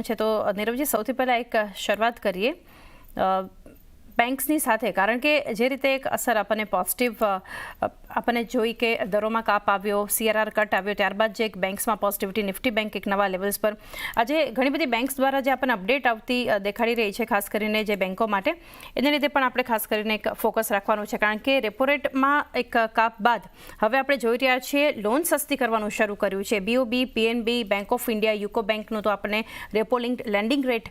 છે તો નીરવજી સૌથી પહેલા એક શરૂઆત કરીએ બેંક્સની સાથે, કારણ કે જે રીતે એક અસર આપણને પોઝિટિવ આપણને જોઈ કે દરોમાં કાપ આવ્યો, CRR કટ આવ્યો, ત્યારબાદ જે એક બેંક્સમાં પોઝિટિવિટી, નિફ્ટી બેંક એક નવા લેવલ્સ પર, આજે ઘણી બધી બેંક્સ દ્વારા જે આપણને અપડેટ આવતી દેખાડી રહી છે, ખાસ કરીને જે બેંકો માટે, એને લીધે પણ આપણે ખાસ કરીને એક ફોકસ રાખવાનું છે, કારણ કે રેપો રેટમાં એક કાપ બાદ હવે આપણે જોઈ રહ્યા છીએ લોન સસ્તી કરવાનું શરૂ કર્યું છે. BOB, PNB, bank of India, UCO બેંકનું તો આપણને રેપો લિંક લેન્ડિંગ રેટ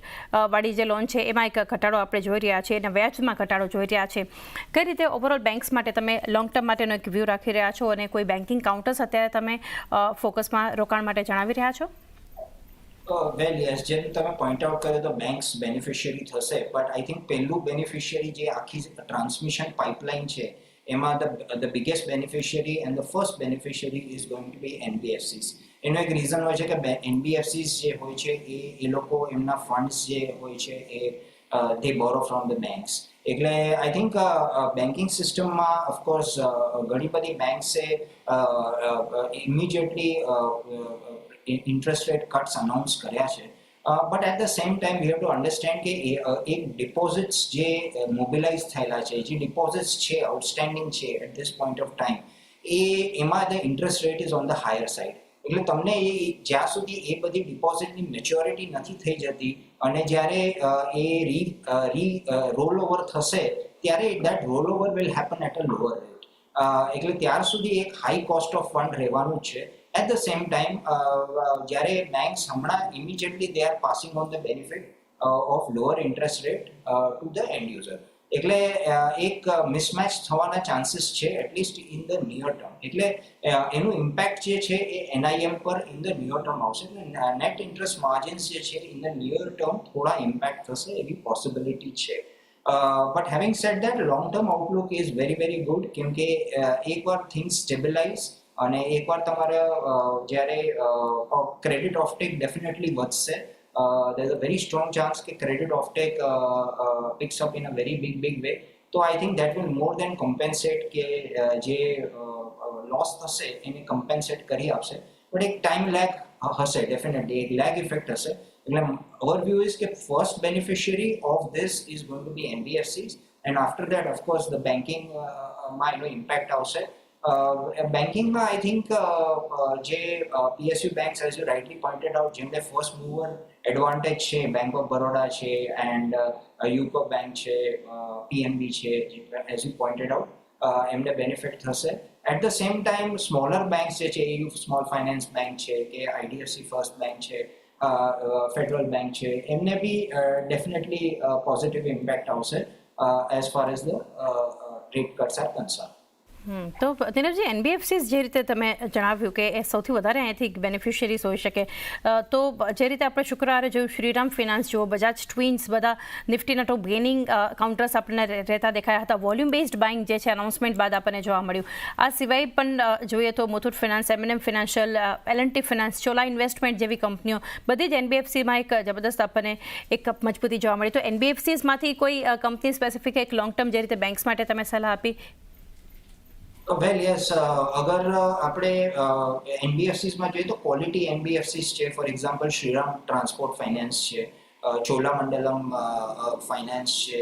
વાળી જે લોન છે એમાં એક ઘટાડો આપણે જોઈ રહ્યા છીએ અને વ્યાજમાં ઘટાડો જોઈ રહ્યા છે. કઈ રીતે ઓવરઓલ બેંક્સ માટે તમે લોંગ ટર્મ માટેનો એક વ્યૂ રાખી રહ્યા છો અને કોઈ બેન્કિંગ કાઉન્ટર્સ અત્યારે તમે ફોકસમાં રોકાણ માટે જણાવી રહ્યા છો? વેલ યસ, જેમ તમે પોઈન્ટ આઉટ કર્યું તો બેંક્સ બેનિફિશિયરી થશે, બટ આઈ થિંક પહેલું બેનિફિશિયરી જે આખી ટ્રાન્સમિશન પાઇપલાઇન છે એમાં the biggest beneficiary and the first beneficiary is going to be NBFCs. એનો એક રીઝન હોય છે કે NBFCs જે હોય છે એ લોકો એમના ફંડ્સ જે હોય છે એ they borrow from the banks. એટલે આઈ થિંક બેન્કિંગ સિસ્ટમમાં ઓફકોર્સ ઘણી બધી બેંક્સે immediately interest rate cuts announce કર્યા છે, but at the same time we have to understand કે એક ડિપોઝિટ્સ જે મોબિલાઇઝ થયેલા છે, જે ડિપોઝિટ્સ છે આઉટસ્ટેન્ડિંગ છે at this point of time, એમાં the interest rate is on the higher side. એટલે તમને જ્યાં સુધી એ બધી ડિપોઝિટની મેચ્યોરિટી નથી થઈ જતી અને જ્યારે એ રોલ ઓવર થશે ત્યારે that roll over will happen at a lower rate. એટલે ત્યાર સુધી એક હાઈ કોસ્ટ ઓફ ફંડ રહેવાનું જ છે. એટ ધ સેમ ટાઈમ જ્યારે બેંક્સ હમણાં immediately they are passing on the benefit of lower interest rate to the and user. એટલે એક મિસમેચ થવાના ચાન્સીસ છે at least in the near term. એટલે એનું ઇમ્પેક્ટ જે છે એ NIM પર ઇન ધ નિયર ટર્મ આવશે. નેટ ઇન્ટરેસ્ટ માર્જિન્સ જે છે ઇન ધ નિયર ટર્મ થોડા ઇમ્પેક્ટ થશે એવી પોસિબિલિટી છે. But having sad that long term Outlook is very very good, કેમ કે એકવાર થિંગ્સ સ્ટેબિલાઇઝ અને એકવાર તમારે જ્યારે ક્રેડિટ ઓફટેક ડેફિનેટલી વધશે. There's a very strong chance that credit offtake picks up in a very big way. So I think that will more than compensate કે જે loss થશે એને compensate કરી આપશે. But એક time lag હશે, definitely એક lag effect હશે. એટલે our view is કે first beneficiary of this is going to be NBFCs, and after that of course the banking માં એનો impact આવશે. બેન્કિંગમાં આઈ થિંક જે PSU banks, as you rightly pointed out, જેમને first mover advantage છે, Bank of Baroda છે and UCO Bank છે, PNB છે, એઝ યુ પોઇન્ટેડ આઉટ, એમને બેનિફિટ થશે. At the same time smaller banks જે છે, EU સ્મોલ ફાઇનાન્સ બેંક છે કે IDFC ફર્સ્ટ બેંક છે, ફેડરલ બેંક છે, એમને બી ડેફિનેટલી પોઝિટિવ ઇમ્પેક્ટ આવશે as far as the rate cuts R concern. તો નીરવજી, NBFCs જે રીતે તમે જણાવ્યું કે એ સૌથી વધારે અહીંયાથી બેનિફિશિયરીઝ હોઈ શકે, તો જે રીતે આપણે શુક્રવારે જોયું શ્રીરામ ફિનાન્સ જુઓ, બજાજ ટ્વિન્સ, બધા નિફ્ટીના ટોપ ગેઇનિંગ કાઉન્ટર્સ આપણને રહેતા દેખાયા હતા. વોલ્યુમ બેઝડ બાઇંગ જે છે અનાઉન્સમેન્ટ બાદ આપણને જોવા મળ્યું. આ સિવાય પણ જોઈએ તો Muthoot finance, M&M financial, L&T finance, Chola investment જેવી કંપનીઓ, બધી જ NBFCમાં એક જબરદસ્ત આપણને એક મજબૂતી જોવા મળી. તો NBFCsમાંથી કોઈ કંપની સ્પેસિફિક એક લોંગ ટર્મ જે રીતે બેંક્સ માટે તમે સલાહ આપી? વેલ યસ, અગર આપણે NBFCsમાં જોઈએ તો ક્વોલિટી NBFCs છે. For example Shriram transport finance છે, ચોલામંડલમ ફાઇનાન્સ છે,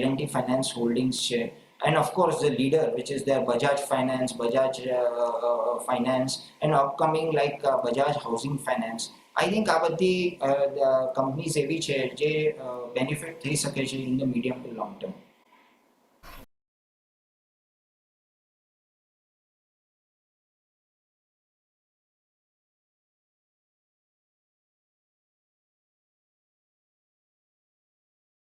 L&T ફાઇનાન્સ હોલ્ડિંગ્સ છે, and of course the leader which is their Bajaj Finance, Bajaj Finance, and upcoming like Bajaj Housing Finance. I think આ બધી કંપનીઝ એવી છે જે benefit થઈ શકે છે in the medium two long term.